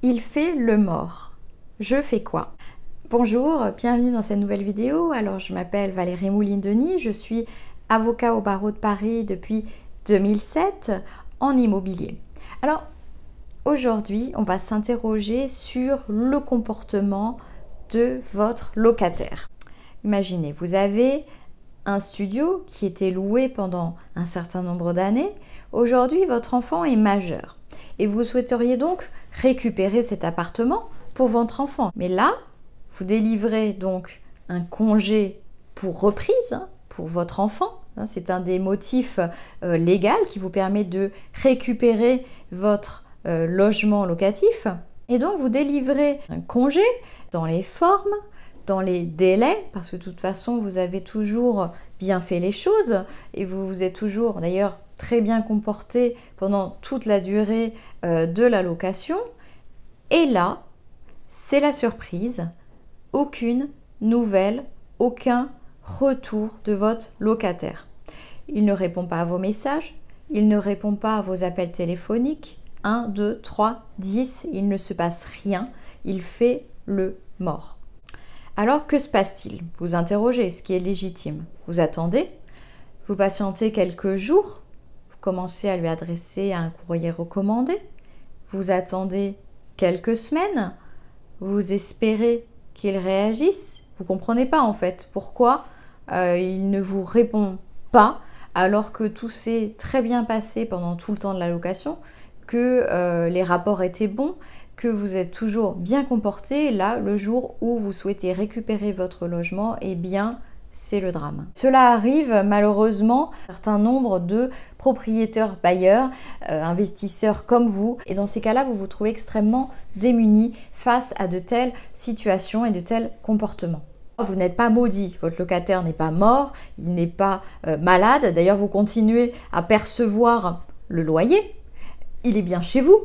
Il fait le mort. Je fais quoi? Bonjour, bienvenue dans cette nouvelle vidéo. Alors je m'appelle Valérie Moulin-Denis, je suis avocat au barreau de Paris depuis 2007 en immobilier. Alors aujourd'hui, on va s'interroger sur le comportement de votre locataire. Imaginez, vous avez un studio qui était loué pendant un certain nombre d'années. Aujourd'hui, votre enfant est majeur et vous souhaiteriez donc récupérer cet appartement pour votre enfant. Mais là, vous délivrez donc un congé pour reprise pour votre enfant. C'est un des motifs légaux qui vous permet de récupérer votre logement locatif. Et donc, vous délivrez un congé dans les formes, dans les délais, parce que de toute façon, vous avez toujours bien fait les choses et vous vous êtes toujours d'ailleurs très bien comporté pendant toute la durée de la location. Et là, c'est la surprise, aucune nouvelle, aucun retour de votre locataire. Il ne répond pas à vos messages, il ne répond pas à vos appels téléphoniques, 1, 2, 3, 10, il ne se passe rien, il fait le mort. Alors que se passe-t-il? Vous interrogez, ce qui est légitime. Vous attendez, vous patientez quelques jours, vous commencez à lui adresser un courrier recommandé, vous attendez quelques semaines, vous espérez qu'il réagisse. Vous ne comprenez pas en fait pourquoi il ne vous répond pas alors que tout s'est très bien passé pendant tout le temps de la location, que les rapports étaient bons, que vous êtes toujours bien comporté. Là, le jour où vous souhaitez récupérer votre logement, eh bien, c'est le drame. Cela arrive malheureusement à un certain nombre de propriétaires bailleurs, investisseurs comme vous. Et dans ces cas-là, vous vous trouvez extrêmement démunis face à de telles situations et de tels comportements. Vous n'êtes pas maudit, votre locataire n'est pas mort, il n'est pas malade. D'ailleurs, vous continuez à percevoir le loyer, il est bien chez vous.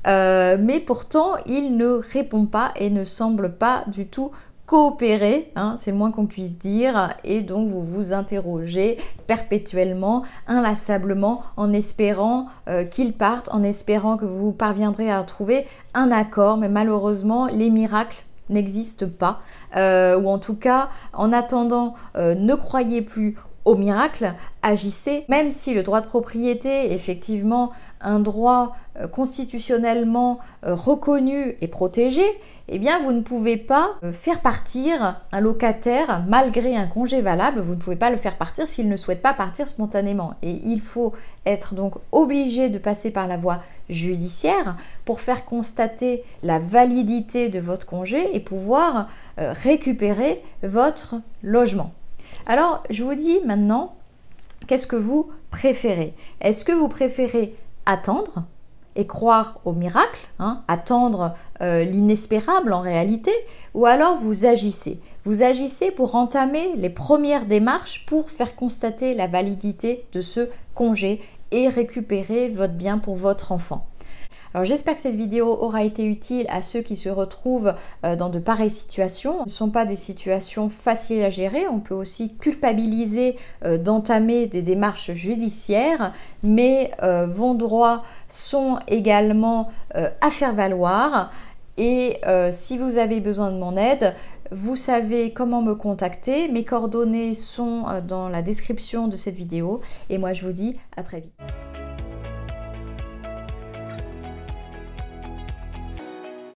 Mais pourtant, il ne répond pas et ne semble pas du tout coopérer, c'est le moins qu'on puisse dire, et donc vous vous interrogez perpétuellement, inlassablement, en espérant qu'il parte, en espérant que vous parviendrez à trouver un accord, mais malheureusement, les miracles n'existent pas, ou en tout cas, en attendant, ne croyez plus au miracle, agissez, même si le droit de propriété est effectivement un droit constitutionnellement reconnu et protégé, eh bien vous ne pouvez pas faire partir un locataire malgré un congé valable, vous ne pouvez pas le faire partir s'il ne souhaite pas partir spontanément. Et il faut être donc obligé de passer par la voie judiciaire pour faire constater la validité de votre congé et pouvoir récupérer votre logement. Alors, je vous dis maintenant, qu'est-ce que vous préférez? Est-ce que vous préférez attendre et croire au miracle, attendre l'inespérable en réalité, ou alors vous agissez? Vous agissez pour entamer les premières démarches pour faire constater la validité de ce congé et récupérer votre bien pour votre enfant. Alors j'espère que cette vidéo aura été utile à ceux qui se retrouvent dans de pareilles situations. Ce ne sont pas des situations faciles à gérer, on peut aussi culpabiliser d'entamer des démarches judiciaires, mais vos droits sont également à faire valoir. Et si vous avez besoin de mon aide, vous savez comment me contacter. Mes coordonnées sont dans la description de cette vidéo. Et moi je vous dis à très vite.